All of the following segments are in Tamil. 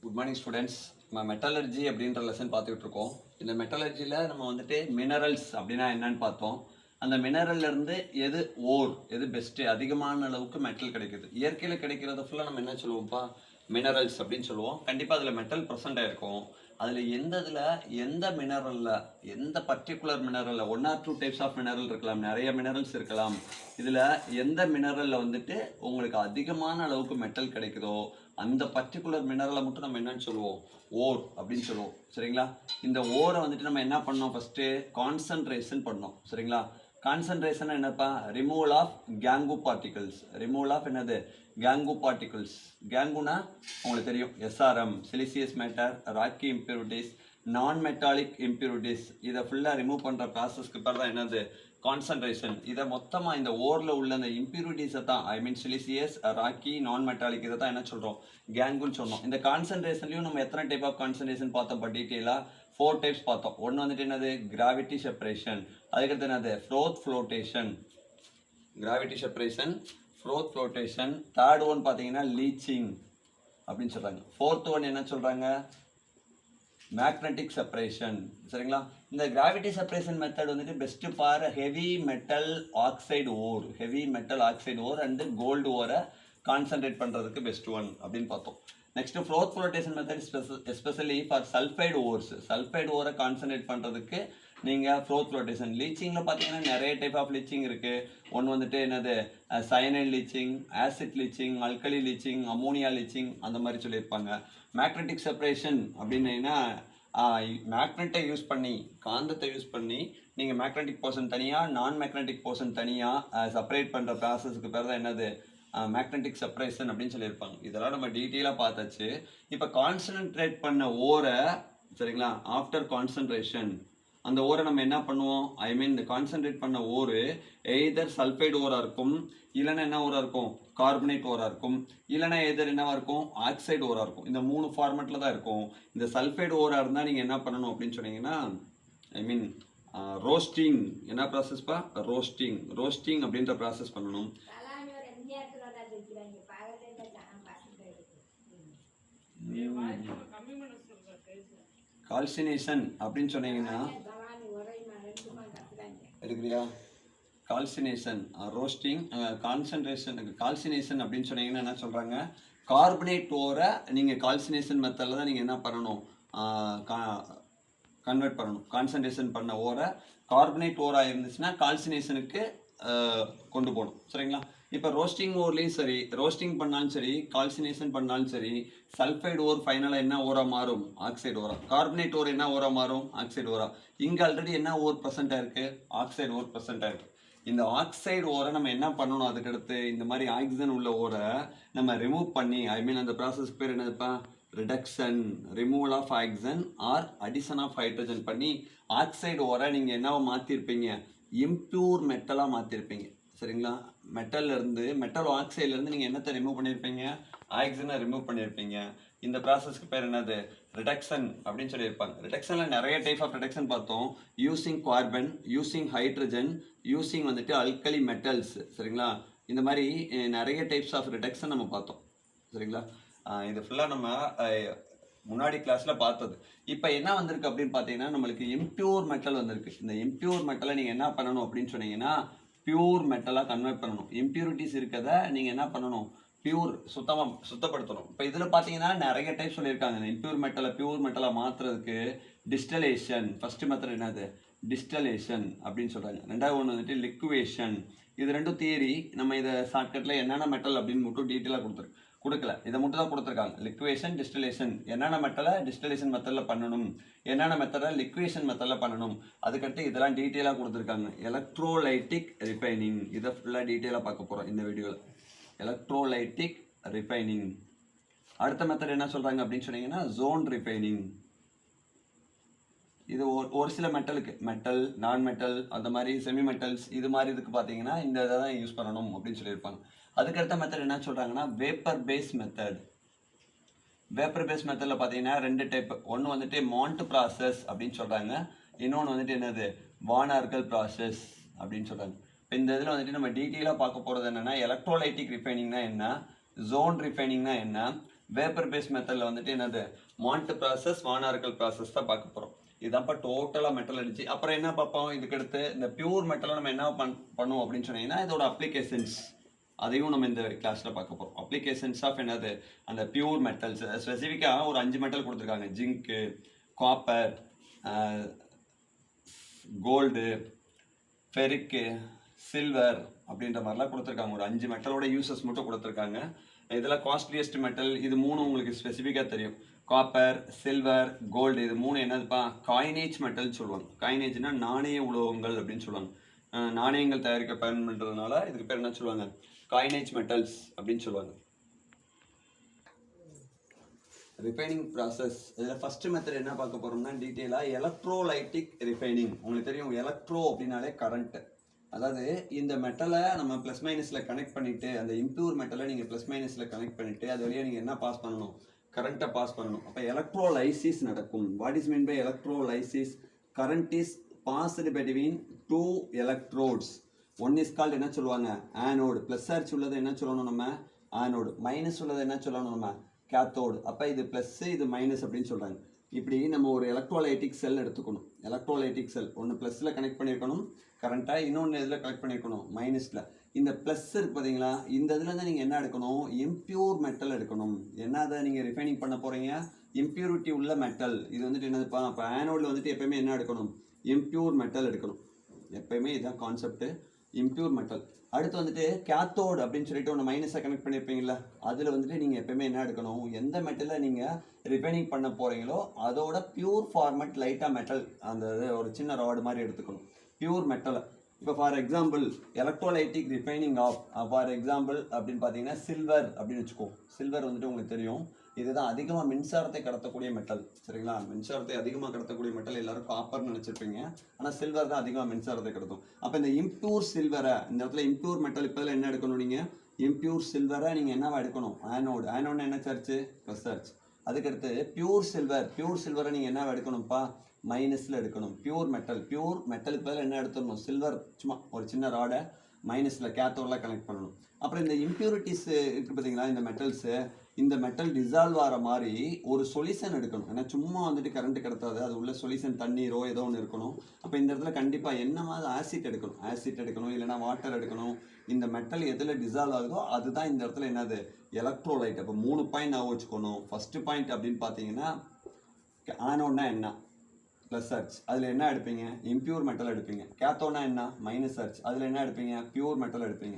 Good morning students. நம்ம மெட்டலர்ஜி அப்படின்ற லெசன் பார்த்துக்கிட்டு இருக்கோம். இந்த மெட்டலர்ஜியில் நம்ம வந்துட்டு மினரல்ஸ் அப்படின்னா என்னன்னு பார்த்தோம். அந்த மினரல்லேருந்து எது ஓர், எது பெஸ்ட்டு, அதிகமான அளவுக்கு மெட்டல் கிடைக்குது. இயற்கையில் கிடைக்கிறத ஃபுல்லாக நம்ம என்ன சொல்லுவோம்ப்பா, மினரல்ஸ் அப்படின்னு சொல்லுவோம். கண்டிப்பாக அதில் மெட்டல் ப்ரெசென்ட் ஆகிருக்கும். அதில் எந்த மினரலில், எந்த பர்டிகுலர் மினரலில் 1 or 2 டைப்ஸ் ஆஃப் மினரல் இருக்கலாம், நிறைய மினரல்ஸ் இருக்கலாம். இதில் எந்த மினரலில் வந்துட்டு உங்களுக்கு அதிகமான அளவுக்கு மெட்டல் கிடைக்குதோ அந்த பர்டிகுலர் மினரலை மட்டும் நம்ம என்னன்னு சொல்லுவோம், ஓர் அப்படின்னு சொல்லுவோம். சரிங்களா? இந்த ஓரை வந்துட்டு நம்ம என்ன பண்ணோம், ஃபஸ்ட்டு கான்சன்ட்ரேஷன் பண்ணோம். சரிங்களா? கான்சன்ட்ரேஷன் என்னப்பா, removal of gangue particles. Removal of என்னது, கேங்கு பார்ட்டிகல்ஸ். கேங்குனா உங்களுக்கு தெரியும், SRM, siliceous matter, rocky impurities, non metallic impurities. இதை ஃபுல்லாக ரிமூவ் பண்ணுற ப்ராசஸ்க்கு பேர் தான் என்னது, கான்சன்ட்ரேஷன். இதை மொத்தமாக இந்த ஓரில் உள்ள அந்த இம்பியூரிட்டிஸை தான், ஐ மீன் சிலிசியஸ், ராக்கி, நான் மெட்டாலிக், இதை தான் என்ன சொல்கிறோம், கேங்குன்னு சொன்னோம். இந்த கான்சன்ட்ரேஷன்லையும் நம்ம எத்தனை டைப் ஆஃப் கான்சன்ட்ரேஷன் பார்த்தோம் டீட்டெயிலாக, 4 டைப்ஸ் பார்த்தோம். ஒன்று வந்துட்டு என்னது, கிராவிட்டி செப்பரேஷன். அதுக்கடுத்து என்னது, froth flotation. Gravity separation, froth flotation. Third one பார்த்தீங்கன்னா லீச்சிங் அப்படின்னு சொல்கிறாங்க. ஃபோர்த் ஒன் என்ன சொல்கிறாங்க, மேக்னட்டிக் செப்பரேஷன். சரிங்களா? இந்த கிராவிட்டி செப்பரேஷன் மெத்தட் வந்துட்டு best for heavy metal oxide ore, heavy metal oxide ore and gold ஓரை கான்சன்ட்ரேட் பண்ணுறதுக்கு பெஸ்ட் ஒன் அப்படின்னு பார்த்தோம். Next froth flotation method especially for sulphide ores. Sulphide ஓரை கான்சன்ட்ரேட் பண்ணுறதுக்கு நீங்கள் ஃப்ளோத் ஃப்ளோட்டேஷன். லீச்சிங்கில் பார்த்தீங்கன்னா நிறைய டைப் ஆஃப் லீச்சிங் இருக்குது. ஒன்று வந்துட்டு என்னது, cyanide leaching, acid leaching, alkali leaching, ammonia leaching, அந்த மாதிரி சொல்லியிருப்பாங்க. மேக்னட்டிக் செப்பரேஷன் அப்படின்னா மேக்னெட்டை யூஸ் பண்ணி, காந்தத்தை யூஸ் பண்ணி நீங்கள் மேக்னட்டிக் போர்ஷன் தனியாக, நான் மேக்னட்டிக் போர்ஷன் தனியாக செப்பரேட் பண்ணுற ப்ராசஸ்க்கு பேர் தான் என்னது, மேக்னட்டிக் செப்பரேஷன் அப்படின்னு சொல்லியிருப்பாங்க. இதெல்லாம் நம்ம டீட்டெயிலாக பார்த்தாச்சு. இப்போ கான்சன்ட்ரேட் பண்ண ஓரை, சரிங்களா, ஆஃப்டர் கான்சன்ட்ரேஷன் அந்த ஓரை நம்ம என்ன பண்ணுவோம், ஐ மீன் இந்த கான்சன்ட்ரேட் பண்ண ஓரு எய்தர் சல்ஃபைடு ஓராக இருக்கும், இல்லைன்னா என்ன ஓராக இருக்கும், கார்பனேட் ஓராக இருக்கும், இல்லைன்னா எதர் என்னவா இருக்கும், ஆக்சைடு ஓராக இருக்கும். இந்த 3 ஃபார்மெட்டில் தான் இருக்கும். இந்த சல்ஃபைடு ஓராக இருந்தால் நீங்கள் என்ன பண்ணணும் அப்படின்னு சொன்னீங்கன்னா, ஐ மீன் ரோஸ்டிங். என்ன ப்ராசஸ்ப்பா, ரோஸ்டிங். ரோஸ்டிங் அப்படின்ற ப்ராசஸ் பண்ணணும். கால்சினேஷன் அப்படின்னு சொன்னீங்கன்னா எடுக்கிறியா, கால்சினேஷன், ரோஸ்டிங், கான்சன்ட்ரேஷன். கால்சினேஷன் அப்படின்னு சொன்னீங்கன்னா என்ன சொல்கிறாங்க, கார்பனேட் ஓரை நீங்கள் கால்சினேஷன் மெத்தடில் தான் நீங்கள் என்ன பண்ணணும், கன்வெர்ட் பண்ணணும். கான்சன்ட்ரேஷன் பண்ண ஓரை கார்பனேட் ஓராக இருந்துச்சுன்னா கால்சினேஷனுக்கு கொண்டு போகணும். சரிங்களா? இப்போ ரோஸ்டிங் ஓர்லேயும் சரி, ரோஸ்டிங் பண்ணாலும் சரி, கால்சினேஷன் பண்ணாலும் சரி, சல்ஃபைடு ஓர் ஃபைனலாக என்ன ஓரா மாறும், ஆக்சைடு ஓரா. கார்பனேட் ஓர் என்ன ஓரா மாறும், ஆக்சைடு ஓரா. இங்கே ஆல்ரெடி என்ன ஓர் ப்ரெசென்ட்டாக இருக்குது, ஆக்சைடு ஓர் ப்ரெசென்ட்டாக இருக்குது. இந்த ஆக்சைடு ஓரை நம்ம என்ன பண்ணணும், அதுக்கடுத்து இந்த மாதிரி ஆக்சிஜன் உள்ள ஓரை நம்ம ரிமூவ் பண்ணி, ஐ மீன் அந்த ப்ராசஸ் பேர் என்னதுப்பா, reduction, removal of oxygen or addition of hydrogen பண்ணி ஆக்சைடு ஓரை நீங்கள் என்னவா மாற்றிருப்பீங்க, இம்ப்யூர் மெட்டலாக மாற்றிருப்பீங்க. சரிங்களா? மெட்டல்லேருந்து, மெட்டல் ஆக்சைட்லேருந்து நீங்கள் என்னத்தை ரிமூவ் பண்ணியிருப்பீங்க, ஆக்சிஜனை ரிமூவ் பண்ணியிருப்பீங்க. இந்த ப்ராசஸ்க்கு பேர் என்னது, ரிடக்ஷன் அப்படின்னு சொல்லியிருப்பாங்க. ரிடக்ஷனில் நிறைய டைப் ஆஃப் ரிடக்ஷன் பார்த்தோம். Using carbon, using hydrogen, using வந்துட்டு அல்கலி மெட்டல்ஸ். சரிங்களா? இந்த மாதிரி நிறைய டைப்ஸ் ஆஃப் ரிடக்ஷன் நம்ம பார்த்தோம். சரிங்களா? இது ஃபுல்லாக நம்ம முன்னாடி கிளாஸில் பார்த்தது. இப்போ என்ன வந்திருக்கு அப்படின்னு பார்த்தீங்கன்னா, நம்மளுக்கு இம்ப்யூர் மெட்டல் வந்திருக்கு. இந்த இம்ப்யூர் மெட்டலை நீங்கள் என்ன பண்ணணும் அப்படின்னு சொன்னீங்கன்னா, பியூர் மெட்டலாக கன்வெர்ட் பண்ணணும். இம்ப்யூரிட்டிஸ் இருக்கிறத நீங்கள் என்ன பண்ணணும், பியூர் சுத்தப்படுத்தணும். இப்போ இதில் பார்த்தீங்கன்னா நிறைய டைப் சொல்லியிருக்காங்க. இந்த இம்ப்யூர் மெட்டலை பியூர் மெட்டலாக மாற்றுறதுக்கு டிஸ்டலேஷன். ஃபஸ்ட்டு மெத்தட் என்னது, டிஸ்டலேஷன் அப்படின்னு சொல்கிறாங்க. ரெண்டாவது ஒன்று வந்துட்டு லிக்வேஷன். இது ரெண்டும் தியரி. நம்ம இதை ஷார்ட்கட்டில் என்னென்ன மெட்டல் அப்படின்னு மட்டும் டீட்டெயிலாக கொடுக்கல, இதை மட்டும் தான் கொடுத்துருக்காங்க. லிக்வேஷன், டிஸ்டிலேஷன், என்னென்ன மெத்தடை டிஸ்டிலேஷன் மெத்தடில் பண்ணணும், என்னென்ன மெத்தடை லிக்வேஷன் மெத்தடில் பண்ணணும், அதுக்கடுத்து இதெல்லாம் டீட்டெயிலாக கொடுத்துருக்காங்க. எலக்ட்ரோலைட்டிக் ரிஃபைனிங், இதை ஃபுல்லாக டீட்டெயிலாக பார்க்க போகிறோம் இந்த வீடியோவில். Electrolytic refining. அடுத்த மெத்தட் என்ன சொல்கிறாங்க அப்படின்னு சொன்னீங்கன்னா, ஜோன் ரிஃபைனிங். இது ஒரு சில மெட்டலுக்கு, மெட்டல், நான் மெட்டல், அந்த மாதிரி செமி மெட்டல்ஸ், இது மாதிரி இதுக்கு பார்த்தீங்கன்னா இந்த இதை தான் யூஸ் பண்ணணும் அப்படின்னு சொல்லியிருப்பாங்க. அதுக்கடுத்த மெத்தட் என்ன சொல்கிறாங்கன்னா, vapour phase method. Vapour phase மெத்தடில் பார்த்தீங்கன்னா 2 டைப். ஒன்று வந்துட்டு மாண்ட் ப்ராசஸ் அப்படின்னு சொல்கிறாங்க, இன்னொன்று வந்துட்டு என்னது, வான் ஆர்கல் ப்ராசஸ் அப்படின்னு சொல்கிறாங்க. இப்போ இந்த இதில் வந்துட்டு நம்ம டீட்டெயிலாக பார்க்க போகிறது என்னென்னா, எலக்ட்ரோலைட்டிக் ரிஃபைனிங்னா என்ன, ஜோன் ரிஃபைனிங்னா என்ன, வேப்பர் பேஸ் மெத்தடில் வந்துட்டு என்னது மாண்ட் ப்ராசஸ் வானார்கல் ப்ராசஸ் தான் பார்க்க போகிறோம். இதுதான்ப்பா டோட்டலாக மெட்டல் அடிச்சு. அப்புறம் என்ன பார்ப்போம், இதுக்கடுத்து இந்த பியூர் மெட்டலை நம்ம என்ன பண்ணுவோம் அப்படின்னு சொன்னீங்கன்னா இதோட அப்ளிகேஷன்ஸ் அதையும் நம்ம இந்த கிளாஸில் பார்க்க போகிறோம். அப்ளிகேஷன்ஸ் ஆஃப் என்னது அந்த பியூர் மெட்டல்ஸ். ஸ்பெசிஃபிக்காக ஒரு 5 மெட்டல் கொடுத்துருக்காங்க. ஜிங்க்கு, காப்பர், கோல்டு, ஃபெரிக்கு, சில்வர் அப்படின்ற மாதிரிலாம் கொடுத்துருக்காங்க. ஒரு 5 மெட்டலோட யூசஸ் மட்டும் கொடுத்துருக்காங்க. இதில் காஸ்ட்லியஸ்ட் மெட்டல் இது 3 உங்களுக்கு ஸ்பெசிஃபிக்காக தெரியும். காப்பர், சில்வர், கோல்டு, இது 3 என்னதுப்பா காயினேஜ் மெட்டல் சொல்லுவாங்க. காயினேஜ்னா நாணய உலோகங்கள் அப்படின்னு சொல்லுவாங்க. நாணயங்கள் தயாரிக்க பயன்படுறதுனால இதுக்கு பேர் என்ன சொல்லுவாங்க, காயினேஜ் மெட்டல்ஸ் அப்படின்னு சொல்லுவாங்க. ரிஃபைனிங் ப்ராசஸ் இதில் ஃபஸ்ட்டு மெத்தட் என்ன பார்க்க போகிறோம்னா டீட்டெயிலாக எலக்ட்ரோலைட்டிக் ரிஃபைனிங். உங்களுக்கு தெரியும் எலக்ட்ரோ அப்படின்னாலே கரண்ட்டு. அதாவது இந்த மெட்டலை நம்ம ப்ளஸ் மைனஸில் கனெக்ட் பண்ணிவிட்டு அந்த இம்ப்யூர் மெட்டலை நீங்கள் ப்ளஸ் மைனஸில் கனெக்ட் பண்ணிவிட்டு அது வழியாக நீங்கள் என்ன பாஸ் பண்ணணும், கரண்ட்டை பாஸ் பண்ணணும். அப்போ எலக்ட்ரோலைசிஸ் நடக்கும். What is mean by electrolysis? Current is passed between 2 electrodes. One is called என்ன சொல்லுவாங்க ஆனோடு. ப்ளஸ் சார்ஜ் உள்ளது என்ன சொல்லணும் நம்ம ஆனோடு, மைனஸ் உள்ளது என்ன சொல்லணும் நம்ம கேத்தோடு. அப்போ இது ப்ளஸ் இது மைனஸ் அப்படின்னு சொல்கிறாங்க. இப்படி நம்ம ஒரு எலக்ட்ரோலைட்டிக் செல் எடுத்துக்கணும். எலக்ட்ரோலைட்டிக் செல் ஒன்று ப்ளஸில் கனெக்ட் பண்ணியிருக்கணும் கரண்ட்டாக, இன்னொன்று இதில் கனெக்ட் பண்ணியிருக்கணும் மைனஸில். இந்த ப்ளஸ் இருக்கு பார்த்தீங்களா, இந்த இதில் தான் நீங்கள் என்ன எடுக்கணும், இம்ப்யூர் மெட்டல் எடுக்கணும். என்ன அதை நீங்கள் ரிஃபைனிங் பண்ண போகிறீங்க, இம்ப்யூரிட்டி உள்ள மெட்டல். இது வந்துட்டு என்னதுப்பா, அப்போ ஆனோடில் வந்துட்டு எப்போயுமே என்ன எடுக்கணும், இம்ப்யூர் மெட்டல் எடுக்கணும். எப்பயுமே இதுதான் கான்செப்ட், இம்ப்யூர் மெட்டல். அடுத்து வந்துட்டு கேத்தோடு அப்படின்னு சொல்லிட்டு ஒன்று மைனஸாக கனெக்ட் பண்ணியிருப்பீங்களா, அதில் வந்துட்டு நீங்கள் எப்பயுமே என்ன எடுக்கணும், எந்த மெட்டலை நீங்கள் ரிஃபைனிங் பண்ண போகிறீங்களோ அதோட பியூர் ஃபார்மட் லைட்டாக மெட்டல், அந்த ஒரு சின்ன ராடு மாதிரி எடுத்துக்கணும் பியூர் மெட்டலை. இப்போ for example electrolytic refining of for example அப்படின்னு பார்த்தீங்கன்னா சில்வர் அப்படின்னு வச்சுக்கோ. சில்வர் வந்துட்டு உங்களுக்கு தெரியும் இதுதான் அதிகமாக மின்சாரத்தை கடத்தக்கூடிய மெட்டல். சரிங்களா, மின்சாரத்தை அதிகமாக கடத்தக்கூடிய மெட்டல் எல்லாரும் காப்பர்னு நினச்சிருப்பீங்க, ஆனால் சில்வர் தான் அதிகமாக மின்சாரத்தை கடத்தும். அப்போ இந்த இம்ப்யூர் சில்வரை இந்த இடத்துல இம்ப்யூர் மெட்டல் இப்போ என்ன எடுக்கணும், நீங்கள் இம்ப்யூர் சில்வரை நீங்கள் என்னவா எடுக்கணும் ஆனோடு. ஆனோடு என்ன சார்ஜ் ப்ளஸ் சார்ஜ். அதுக்கடுத்து பியூர் சில்வர், பியூர் சில்வரை நீங்கள் என்னவா எடுக்கணும்ப்பா மைனஸில் எடுக்கணும். பியூர் மெட்டலுக்கு பதில் என்ன எடுத்துடணும் சில்வர், சும்மா ஒரு சின்ன ராடை மைனஸில் கேத்தோடலாம் கனெக்ட் பண்ணணும். அப்புறம் இந்த இம்ப்யூரிட்டிஸ் இருக்குது பார்த்தீங்களா, இந்த மெட்டல்ஸு, இந்த மெட்டல் டிசால்வ் ஆகிற மாதிரி ஒரு சொல்யூஷன் எடுக்கணும். ஏன்னா சும்மா வந்துட்டு கரண்ட் கிடத்தாது, அது உள்ள சொல்யூஷன் தண்ணீரோ ஏதோ ஒன்று இருக்கணும். அப்போ இந்த இடத்துல கண்டிப்பாக என்ன மாதிரி ஆசிட் எடுக்கணும், இல்லைனா வாட்டர் எடுக்கணும். இந்த மெட்டல் எதில் டிசால்வ் ஆகுதோ அதுதான் இந்த இடத்துல என்னது எலக்ட்ரோலைட். அப்போ 3 பாயிண்ட் நான் வச்சுக்கணும். ஃபஸ்ட்டு பாயிண்ட் அப்படின்னு பார்த்தீங்கன்னா ஆனோன்னா என்ன ப்ளஸ் சார்ஜ், அதில் என்ன எடுப்பீங்க இம்ப்யூர் மெட்டல் எடுப்பீங்க. கேத்தோனா என்ன மைனஸ் சார்ஜ், அதில் என்ன எடுப்பீங்க பியூர் மெட்டல் எடுப்பீங்க.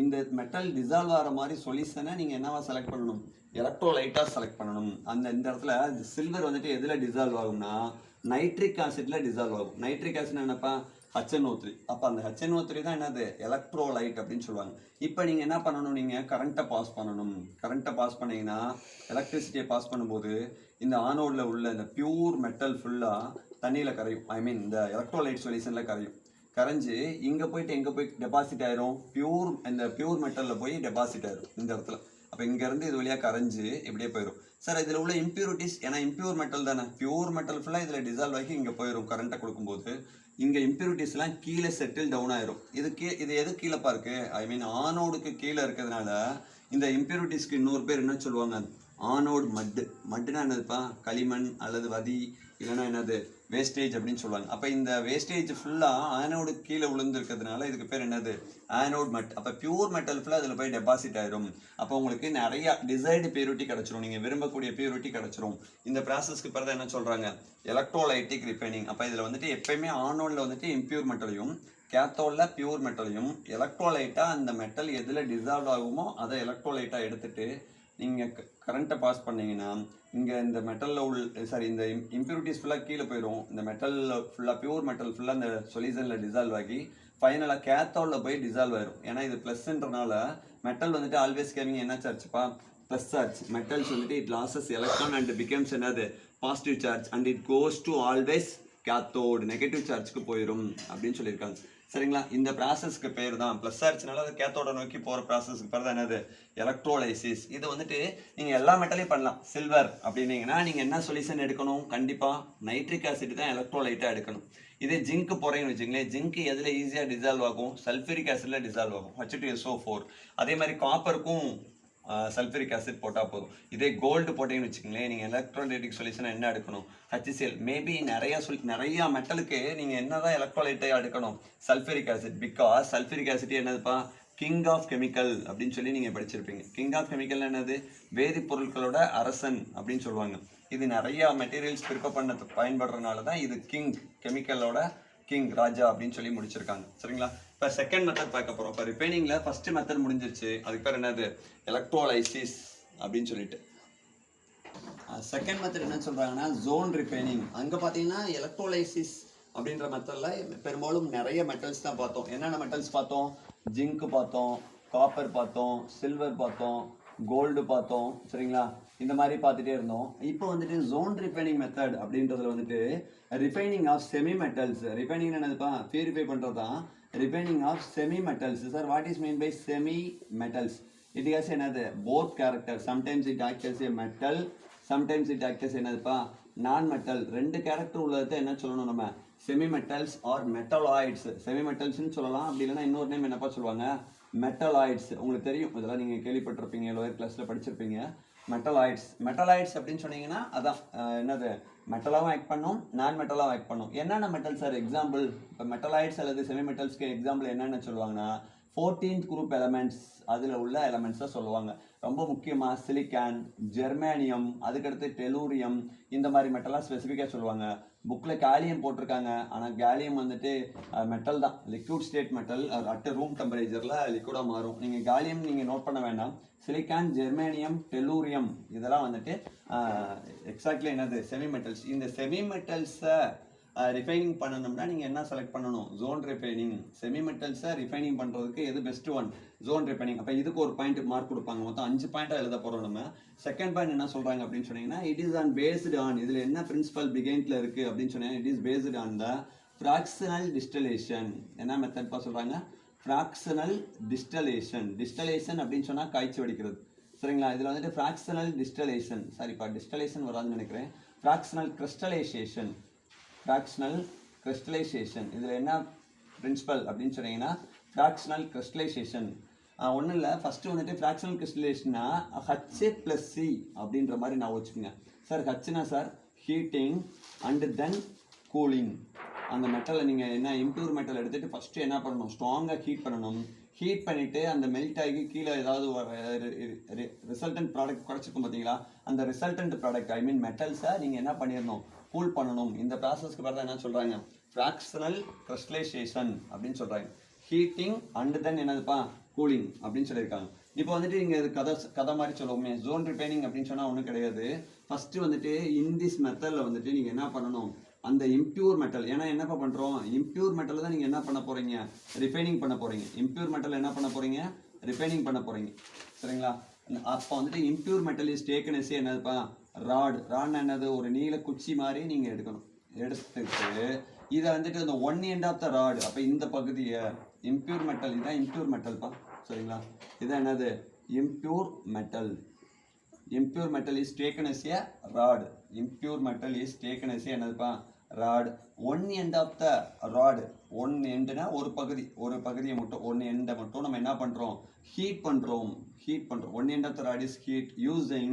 இந்த மெட்டல் டிசால்வ் ஆகிற மாதிரி சொல்யூஷனை நீங்கள் என்னவா செலக்ட் பண்ணணும், எலக்ட்ரோலைட்டாக செலக்ட் பண்ணணும். இந்த இடத்துல சில்வர் வந்துட்டு எதில் டிசால்வ் ஆகும்னா நைட்ரிக் ஆசிட்டில் டிசால்வ் ஆகும். நைட்ரிக் ஆசிட் என்னப்பா HNO3. அப்போ அந்த HNO3 தான் என்னது எலக்ட்ரோலைட் அப்படின்னு சொல்லுவாங்க. இப்போ நீங்கள் என்ன பண்ணணும், நீங்கள் கரண்ட்டை பாஸ் பண்ணணும். கரண்ட்டை பாஸ் பண்ணிங்கன்னா எலக்ட்ரிசிட்டியை பாஸ் பண்ணும்போது இந்த ஆனோடில் உள்ள இந்த பியூர் மெட்டல் ஃபுல்லாக தண்ணியில் கரையும். ஐ மீன் இந்த எலக்ட்ரோலைட் சொல்யூஷனில் கரையும். கரைஞ்சி இங்கே போயிட்டு எங்கே போய் டெபாசிட் ஆயிரும், இந்த பியூர் மெட்டலில் போய் டெபாசிட் ஆயிரும் இந்த இடத்துல. அப்போ இங்கேருந்து இது வழியாக கரைஞ்சி இப்படியே போயிடும். சார் இதில் உள்ள இம்ப்யூரிட்டிஸ், ஏன்னா இம்ப்யூர் மெட்டல் தானே, பியூர் மெட்டல் ஃபுல்லாக இதில் டிசால்வ் ஆகி இங்கே போயிடும் கரண்ட்டை கொடுக்கும்போது. இங்கே இம்ப்யூரிட்டிஸ்லாம் கீழே செட்டில் டவுன் ஆயிரும். இது எது கீழேப்பா இருக்குது, ஐ மீன் ஆனோடுக்கு கீழே இருக்கிறதுனால இந்த இம்ப்யூரிட்டிஸ்க்கு இன்னொரு பேர் என்ன சொல்லுவாங்க ஆனோட் மட்டுனா என்னதுப்பா களிமண் அல்லது வதி, இல்லைன்னா என்னது வேஸ்டேஜ் அப்படின்னு சொல்லுவாங்க. அப்போ இந்த வேஸ்டேஜ் ஃபுல்லாக ஆனோடு கீழே விழுந்துருக்கிறதுனால இதுக்கு பேர் என்னது ஆனோட் மட். அப்போ பியூர் மெட்டல் ஃபுல்லாக அதில் போய் டெபாசிட் ஆயிரும். அப்போ உங்களுக்கு நிறைய டிசைர்டு பியூரிட்டி கிடச்சிரும், நீங்கள் விரும்பக்கூடிய பியூரிட்டி கிடச்சிரும். இந்த ப்ராசஸ்க்கு பிறகு என்ன சொல்கிறாங்க எலக்ட்ரோலைட்டிக் ரிஃபைனிங். அப்போ இதில் வந்துட்டு எப்பயுமே ஆனோடில் வந்துட்டு இம்ப்யூர் மெட்டலையும் கேத்தோடில் பியூர் மெட்டலையும் எலக்ட்ரோலைட்டாக அந்த மெட்டல் எதில் டிசால்வ் ஆகுமோ அதை எலக்ட்ரோலைட்டாக எடுத்துகிட்டு நீங்கள் கரண்ட்டை பாஸ் பண்ணிங்கன்னா இங்கே இந்த மெட்டலில் இந்த இம்ப்யூரிட்டிஸ் ஃபுல்லாக கீழே போயிடும். இந்த மெட்டலில் ஃபுல்லாக பியூர் மெட்டல் ஃபுல்லாக இந்த சொல்யூஷனில் டிசால்வ் ஆகி ஃபைனலாக கேத்தோடில் போய் டிசால்வ் ஆயிரும். ஏன்னா இது ப்ளஸ்ன்றனால மெட்டல் வந்துட்டு ஆல்வேஸ் கேவிங் என்ன சார்ஜ்ப்பா ப்ளஸ் சார்ஜ். மெட்டல்ஸ் வந்துட்டு it loses electron and becomes என்னது positive charge and it goes to always cathode negative சார்ஜ்க்கு போயிடும் அப்படின்னு சொல்லியிருக்காங்க. சரிங்களா, இந்த ப்ராசஸ்க்கு பேர் தான் ப்ளஸ் சார்ஜ்னால அது கேத்தோட நோக்கி போகிற ப்ராசஸ்க்கு பேர் தான் என்னது எலக்ட்ரோலைசிஸ். இது வந்துட்டு நீங்கள் எல்லா மெட்டலையும் பண்ணலாம். சில்வர் அப்படின்னீங்கன்னா நீங்கள் என்ன சொல்யூஷன் எடுக்கணும், கண்டிப்பாக நைட்ரிக் ஆசிட் தான் எலக்ட்ரோலைட்டாக எடுக்கணும். இதே ஜிங்க் போகிறீங்கன்னு வச்சுங்களேன், ஜிங்க் எதில் ஈஸியாக டிசால்வ் ஆகும் சல்ஃபரிக் ஆசிடில் டிசால்வ் ஆகும் H2SO4. அதே மாதிரி காப்பருக்கும் சல்ஃபரிக் ஆசிட் போட்டால் போதும். இதே கோல்டு போட்டீங்கன்னு வச்சுக்கோங்களேன், நீங்கள் எலக்ட்ரோலைட்டிக் சொல்யூஷன் என்ன எடுக்கணும்? HCl. மேபி நிறையா மெட்டலுக்கு நீங்கள் என்ன தான் எலக்ட்ரோலைட்டாக எடுக்கணும்? Sulphuric acid. Because sulphuric acid என்னதுப்பா? கிங் ஆஃப் கெமிக்கல் அப்படின்னு சொல்லி நீங்கள் படிச்சிருப்பீங்க. கிங் ஆஃப் கெமிக்கல் என்னது? வேதிப்பொருட்களோட அரசன் அப்படின்னு சொல்லுவாங்க. இது நிறையா மெட்டீரியல்ஸ் ப்ரிப்பேர் பண்ண பயன்படுறதுனால தான் இது கிங், கெமிக்கலோட கிங், ராஜா அப்படின்னு சொல்லி முடிச்சிருக்காங்க. சரிங்களா? இப்போ செகண்ட் மெத்தட் பார்க்க போகிறோம். இப்போ ரிஃபைனிங்கில் ஃபர்ஸ்ட் மெத்தட் முடிஞ்சிருச்சு. அதுக்கு பேர் என்னது? எலக்ட்ரோலைசிஸ் அப்படின்னு சொல்லிட்டு. செகண்ட் மெத்தட் என்ன சொல்கிறாங்கன்னா ஜோன் ரிஃபைனிங். அங்கே பார்த்தீங்கன்னா எலக்ட்ரோலைசிஸ் அப்படின்ற மெத்தடில் பெரும்பாலும் நிறைய மெட்டல்ஸ் தான் பார்த்தோம். என்னென்ன மெட்டல்ஸ் பார்த்தோம்? ஜிங்க் பார்த்தோம், காப்பர் பார்த்தோம், சில்வர் பார்த்தோம், கோல்டு பார்த்தோம். சரிங்களா? இந்த மாதிரி பார்த்துட்டே இருந்தோம். இப்போ வந்துட்டு ஜோன் ரிஃபைனிங் மெத்தட் அப்படின்றதுல வந்துட்டு refining of semi metals. Refining என்னதுப்பா? பியூரிஃபை பண்ணுறது தான் refining of semi metals. Sir what is mean by semi metals? It has என்னது? Both character. Sometimes it act as a metal, sometimes it act as என்னதுப்பா? நான் மெட்டல். ரெண்டு கேரக்டர் உள்ளதை என்ன சொல்லணும் நம்ம? Semi metals or metalloids. Semi மெட்டல்ஸ்னு சொல்லலாம். அப்படி இல்லைன்னா இன்னொரு நேம் என்னப்பா சொல்லுவாங்க? மெட்டலாய்ட்ஸ். உங்களுக்கு தெரியும், இதெல்லாம் நீங்கள் கேள்விப்பட்டிருப்பீங்க, லோயர் கிளாஸில் படிச்சிருப்பீங்க. மெட்டலாய்ட்ஸ். மெட்டலாய்ட்ஸ் அப்படின்னு சொன்னீங்கன்னா அதான் என்னது? மெட்டலாகவும் ஆக்ட் பண்ணும், நான் மெட்டலாகவும் ஆக்ட் பண்ணும். என்னென்ன மெட்டல் சார் எக்ஸாம்பிள்? இப்போ மெட்டலாய்ட்ஸ் அல்லது செமி மெட்டல்ஸ்க்கு எக்ஸாம்பிள் என்னென்ன சொல்லுவாங்கன்னா 14th குரூப் எலமெண்ட்ஸ், அதில் உள்ள எலமெண்ட்ஸை சொல்லுவாங்க. ரொம்ப முக்கியமாக சிலிக்கான், ஜெர்மேனியம், அதுக்கடுத்து டெலூரியம், இந்த மாதிரி மெட்டலாக ஸ்பெசிஃபிக்காக சொல்லுவாங்க. புக்கில் கேலியம் போட்டிருக்காங்க. ஆனால் கேலியம் வந்துட்டு மெட்டல் தான், liquid state metal. At room டெம்பரேச்சரில் லிக்விடாக மாறும். நீங்கள் கேலியம் நீங்கள் நோட் பண்ண வேண்டாம். சிலிக்கான், ஜெர்மேனியம், டெலூரியம் இதெல்லாம் வந்துட்டு எக்ஸாக்ட்லி என்னது? Semi metals. இந்த செமி மெட்டல்ஸை ரிஃபைனிங் பண்ணணும்னா நீங்கள் என்ன செலக்ட் பண்ணணும்? Zone refining. செமி மெட்டல்ஸை ரிஃபைனிங் பண்ணுறதுக்கு எது பெஸ்ட் ஒன்? Zone refining. அப்போ இதுக்கு ஒரு பாயிண்ட் மார்க் கொடுப்பாங்க. மொத்தம் 5 பாயிண்டாக எழுத போகிறோம் நம்ம. செகண்ட் பாயிண்ட் என்ன சொல்கிறாங்க அப்படின்னு சொன்னீங்கன்னா it is on based on, இதில் என்ன பிரின்சிபல் பிகைன்ட்ல இருக்குது அப்படின்னு சொன்னீங்கன்னா it is based on the fractional distillation. என்ன மெத்தட்பா சொல்கிறாங்க? Fractional distillation. டிஸ்டிலேஷன் அப்படின்னு சொன்னால் காய்ச்சி வடிக்கிறது. சரிங்களா? இதில் வந்துட்டு ஃப்ராக்ஷனல் டிஸ்டிலேஷன், சாரிப்பா டிஸ்டிலேஷன் வராதுன்னு நினைக்கிறேன், ஃப்ராக்ஷனல் கிறிஸ்டலைசேஷன். ஃப்ராக்ஷனல் கிறிஸ்டலைசேஷன் இதில் என்ன பிரின்சிபல் அப்படின்னு சொன்னீங்கன்னா ஃப்ராக்ஷனல் கிறிஸ்டலைசேஷன். ஒன்றும் இல்லை, ஃபஸ்ட்டு வந்துட்டு ஃப்ராக்ஷனல் கிறிஸ்டலைசேஷன்னா HA+C அப்படின்ற மாதிரி நான் வச்சுக்கோங்க. சார் ஹச்னா sir heating and then cooling. அந்த மெட்டலை நீங்கள் என்ன இம்ப்யூர் மெட்டல் எடுத்துகிட்டு ஃபஸ்ட்டு என்ன பண்ணணும்? ஸ்ட்ராங்காக ஹீட் பண்ணணும். ஹீட் பண்ணிவிட்டு அந்த மெல்ட் ஆகி கீழே ஏதாவது ரிசல்டன்ட் ப்ராடக்ட் கிடச்சிருக்கும் பார்த்தீங்களா? அந்த ரிசல்டன்ட் ப்ராடக்ட் ஐ மீன் மெட்டல்ஸை நீங்கள் என்ன பண்ணிடணும்? கூல் பண்ணணும். இந்த ப்ராசஸ்க்கு பார்த்தா என்ன சொல்கிறாங்க? ஃப்ராக்ஷனல் கிறிஸ்டலைசேஷன் அப்படின்னு சொல்கிறாங்க. ஹீட்டிங் அண்ட் தென் என்னதுப்பா? கூலிங் அப்படின்னு சொல்லியிருக்காங்க. இப்போ வந்துட்டு நீங்கள் இது கதை மாதிரி சொல்லுவோமே, ஜோன் ரிஃபைனிங் அப்படின்னு சொன்னால் ஒன்றும் கிடையாது. ஃபஸ்ட்டு வந்துட்டு இன் திஸ் மெத்தடில் வந்துட்டு நீங்கள் என்ன பண்ணணும்? அந்த இம்ப்யூர் மெட்டல், ஏன்னா என்னப்பா பண்ணுறோம்? இம்ப்யூர் மெட்டலில் தான் நீங்கள் என்ன பண்ண போகிறீங்க? ரிஃபைனிங் பண்ண போகிறீங்க. இம்ப்யூர் மெட்டல் என்ன பண்ண போகிறீங்க? ரிஃபைனிங் பண்ண போகிறீங்க. சரிங்களா? அப்போ வந்துட்டு impure metal is taken as என்னதுப்பா? ராட். ராட்னா என்னது? ஒரு நீல குச்சி மாதிரி நீங்கள் எடுக்கணும். எடுத்துட்டு இதை வந்துட்டு அந்த one end of the rod, அப்போ இந்த பகுதியை இம்ப்யூர் மெட்டல், இதுதான் இம்ப்யூர் மெட்டல்ப்பா. சரிங்களா? இதுதான் என்னது? Impure metal. impure metal is taken as a rod. Impure metal is taken as a என்னதுப்பா? rod. One end of the rod, one endனா ஒரு பகுதியை மட்டும், one end மட்டும் நம்ம என்ன பண்றோம்? ஹீட் பண்றோம். One end of the rod is heat using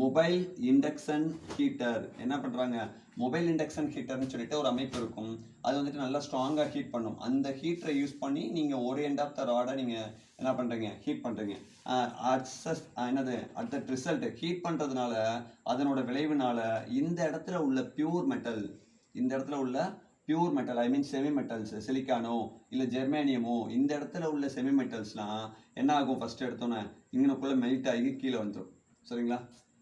mobile induction heater. என்ன பண்றாங்க? மொபைல் இண்டக்ஷன் ஹீட்டர்னு சொல்லிட்டு ஒரு அமைப்பு இருக்கும். அது வந்துட்டு நல்லா ஸ்ட்ராங்காக ஹீட் பண்ணும். அந்த ஹீட்டரை யூஸ் பண்ணி நீங்கள் ஒரு எண்ட் ஆஃப் த ராடை நீங்கள் என்ன பண்ணுறீங்க? ஹீட் பண்ணுறீங்க. என்னது அட் தட் ரிசல்ட் ஹீட் பண்ணுறதுனால அதனோட விளைவுனால இந்த இடத்துல உள்ள பியூர் மெட்டல் ஐ மீன் செமி மெட்டல்ஸ், சிலிக்கானோ இல்லை ஜெர்மேனியமோ, இந்த இடத்துல உள்ள செமி மெட்டல்ஸ்லாம் என்ன ஆகும்? ஃபர்ஸ்ட் எடுத்தோன்னே இங்கனக்குள்ளே மெல்ட் ஆகி கீழே வந்துடும். சரிங்களா?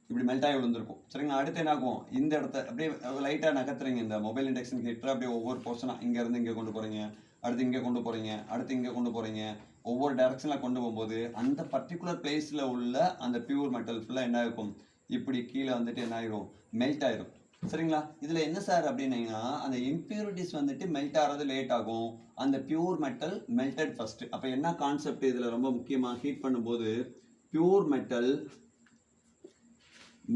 இப்படி மெல்ட் ஆகி விழுந்திருக்கும். சரிங்களா? அடுத்து என்ன ஆகும்? இந்த இடத்த அப்படியே லைட்டாக நகர்த்துறீங்க. இந்த மொபைல் இண்டக்ஷன் ஹீட்டர் அப்படியே ஒவ்வொரு போர்ஷனாக இங்கேருந்து இங்கே கொண்டு போகிறீங்க, அடுத்து இங்கே கொண்டு போகிறீங்க, அடுத்து இங்கே கொண்டு போகிறீங்க. ஒவ்வொரு டைரக்ஷனில் கொண்டு போகும்போது அந்த பர்டிகுலர் பிளேஸில் உள்ள அந்த பியூர் மெட்டல் ஃபுல்லாக என்ன இருக்கும்? இப்படி கீழே வந்துட்டு என்ன ஆயிரும்? மெல்ட் ஆயிரும். சரிங்களா? இதில் என்ன சார் அப்படின்னீங்கன்னா அந்த இம்பியூரிட்டிஸ் வந்துட்டு மெல்ட் ஆகிறது லேட் ஆகும், அந்த பியூர் மெட்டல் மெல்டட் ஃபர்ஸ்ட். அப்போ என்ன கான்செப்ட் இதில் ரொம்ப முக்கியமாக? ஹீட் பண்ணும்போது pure metal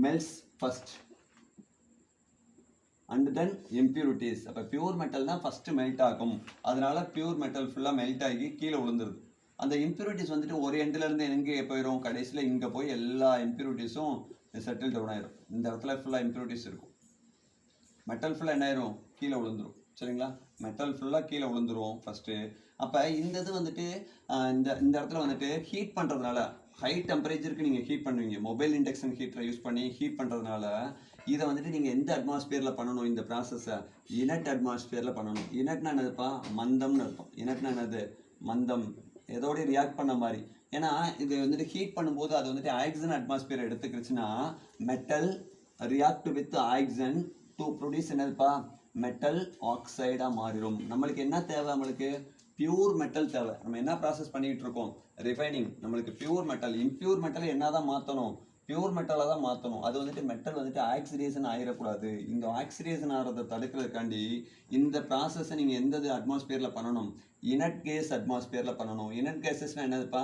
melts first and then impurities. அப்போ பியூர் மெட்டல் தான் ஃபர்ஸ்ட் மெல்ட் ஆகும். அதனால பியூர் மெட்டல் ஃபுல்லாக மெல்ட் ஆகி கீழே விழுந்துருது. அந்த இம்ப்யூரிட்டிஸ் வந்துட்டு ஒரு எண்ட்ல இருந்து எங்கே போயிடும், கடைசியில் இங்கே போய் எல்லா இம்ப்யூரிட்டிஸும் செட்டில் டவுன் ஆயிரும். இந்த இடத்துல ஃபுல்லாக இம்ப்யூரிட்டிஸ் இருக்கும். மெட்டல் ஃபுல்லாக என்ன ஆயிரும், கீழே விழுந்துரும். சரிங்களா, மெட்டல் ஃபுல்லாக கீழே விழுந்துரும் ஃபஸ்ட்டு. அப்போ இந்த இது வந்துட்டு இந்த இந்த இடத்துல வந்துட்டு ஹீட் பண்ணுறதுனால, ஹை டெம்பரேச்சருக்கு நீங்கள் ஹீட் பண்ணுவீங்க, மொபைல் இண்டக்ஷன் ஹீட்டரை யூஸ் பண்ணி ஹீட் பண்ணுறதுனால இதை வந்துட்டு நீங்கள் எந்த அட்மாஸ்பியரில் பண்ணணும், இந்த ப்ராசஸை இனட் அட்மாஸ்பியரில் பண்ணணும். இனட்னா என்னதுப்பா, மந்தம்னு அர்த்தம். இனட்னா என்னது, மந்தம், எதோடய ரியாக்ட் பண்ண மாதிரி. ஏன்னா இது வந்துட்டு ஹீட் பண்ணும்போது அது வந்துட்டு ஆக்சிஜன் அட்மாஸ்பியர் எடுத்துக்கிடுச்சுன்னா metal react with oxygen to produce என்னதுப்பா, மெட்டல் ஆக்சைடாக மாறிடும். நம்மளுக்கு என்ன தேவை, நம்மளுக்கு பியூர் மெட்டல் தேவை. நம்ம என்ன ப்ராசஸ் பண்ணிகிட்டு இருக்கோம், ரிஃபைனிங். நம்மளுக்கு பியூர் மெட்டல், இம்பியூர் மெட்டல் என்ன தான் மாற்றணும், பியூர் மெட்டலாக தான் மாற்றணும். அது வந்துட்டு மெட்டல் வந்துட்டு ஆக்சிடேஷன் ஆகிடக்கூடாது. இந்த ஆக்சிடேஷன் ஆகிறத தடுக்கிறதுக்காண்டி இந்த ப்ராசஸை நீங்கள் எந்த அட்மாஸ்பியரில் பண்ணணும், இனட் கேஸ் அட்மாஸ்பியரில் பண்ணணும். இனட் கேஸஸ்னால் என்னதுப்பா,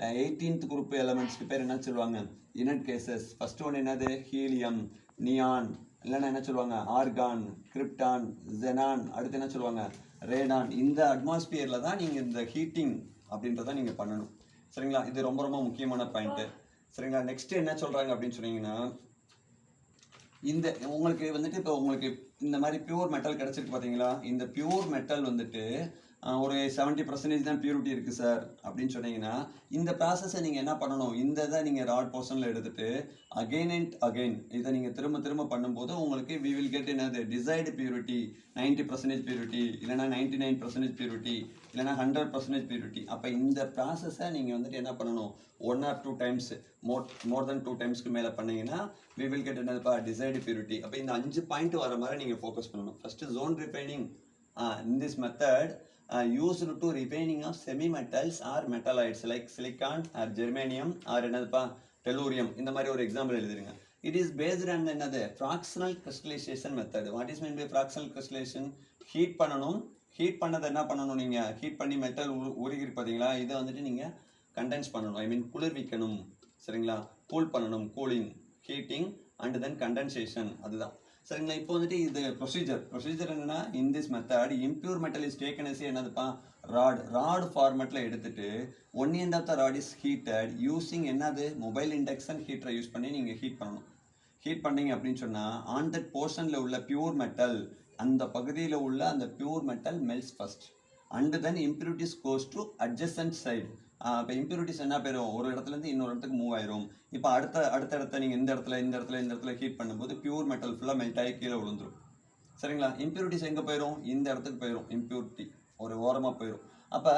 18th குரூப் எலமெண்ட்ஸ்க்கு பேர் என்ன சொல்லுவாங்க, இனட் கேசஸ். ஃபர்ஸ்ட் ஒன் என்னது, ஹீலியம், நியான், இல்லைன்னா என்ன சொல்லுவாங்க, ஆர்கான், கிரிப்டான், ஜெனான், அடுத்து என்ன சொல்லுவாங்க, ரேடான். இந்த அட்மாஸ்பியரில் தான் நீங்கள் இந்த ஹீட்டிங் அப்படின்றத நீங்கள் பண்ணணும். சரிங்களா, இது ரொம்ப ரொம்ப முக்கியமான பாயிண்ட்டு. சரிங்களா, நெக்ஸ்ட் என்ன சொல்கிறாங்க அப்படின்னு சொன்னீங்கன்னா, இந்த உங்களுக்கு வந்துட்டு இப்போ உங்களுக்கு இந்த மாதிரி பியூர் மெட்டல் கிடச்சிருக்கு பார்த்தீங்களா, இந்த பியூர் மெட்டல் வந்துட்டு ஒரு 70% தான் பியூரிட்டி இருக்குது சார் அப்படின்னு சொன்னீங்கன்னா, இந்த ப்ராசஸை நீங்கள் என்ன பண்ணணும், இந்த இதை நீங்கள் ராட் போர்ஷனில் எடுத்துகிட்டு அகெயின் அண்ட் அகெயின் இதை நீங்கள் திரும்ப திரும்ப பண்ணும்போது உங்களுக்கு வி வில் கெட் என்னது, டிசைர்டு பியூரிட்டி, 90% பியூரிட்டி, இல்லைனா 99% பியூரிட்டி, இல்லைனா 100% பியூரிட்டி. அப்போ இந்த ப்ராசஸை நீங்கள் வந்துட்டு என்ன பண்ணணும், 1 or 2 times, more then 2 times மேலே பண்ணீங்கன்னா வி வில் கெட் என்னதுப்பா, டிசைர்டு பியூரிட்டி. அப்போ இந்த 5 பாயிண்ட் வர மாதிரி நீங்கள் ஃபோக்கஸ் பண்ணணும். First zone refining in this method used to refining of semi-metals or metalloids like silicon or germanium or என்னதுப்பா, tellurium. இந்த மாதிரி ஒரு example எழுதிருங்க. It is based on என்னது, fractional crystallization method. What is meant by fractional crystallization? Heat பண்ணணும். ஹீட் பண்ணதை என்ன பண்ணணும், நீங்கள் ஹீட் பண்ணி மெட்டல் உருகி பார்த்தீங்களா, இதை வந்துட்டு நீங்கள் கண்டென்ஸ் பண்ணணும், ஐ மீன் குளிர்விக்கணும். சரிங்களா, கூல் பண்ணணும், cooling, heating and then condensation, அதுதான். சரிங்களா, இப்போ வந்துட்டு இது ப்ரொசீஜர் என்னன்னா, in this method impure metal is taken as என்னதுப்பா, ராட் ஃபார்மெட்டில் எடுத்துட்டு one end of the rod is heated using என்னது, மொபைல் இண்டக்ஷன் ஹீட்டரை யூஸ் பண்ணி நீங்கள் ஹீட் பண்ணணும். ஹீட் பண்ணீங்க அப்படின்னு சொன்னால் ஆன் தட் போர்ஷனில் உள்ள பியூர் மெட்டல், அந்த பகுதியில் உள்ள அந்த pure metal melts first and then impurities goes to adjacent side. இப்போ இம்பியூரிட்டிஸ் என்ன போயிடும், ஒரு இடத்துலேருந்து இன்னொரு இடத்துக்கு மூவ் ஆயிரும். இப்போ அடுத்த நீங்கள் இந்த இடத்துல ஹீட் பண்ணும்போது பியூர் மெட்டல் ஃபுல்லாக மெல்ட் ஆகி கீழே விழுந்துரும். சரிங்களா, இம்பியூரிட்டிஸ் எங்கே போயிடும், இந்த இடத்துக்கு போயிடும், இம்பியூரிட்டி ஒரு ஓரமாக போயிடும். அப்போ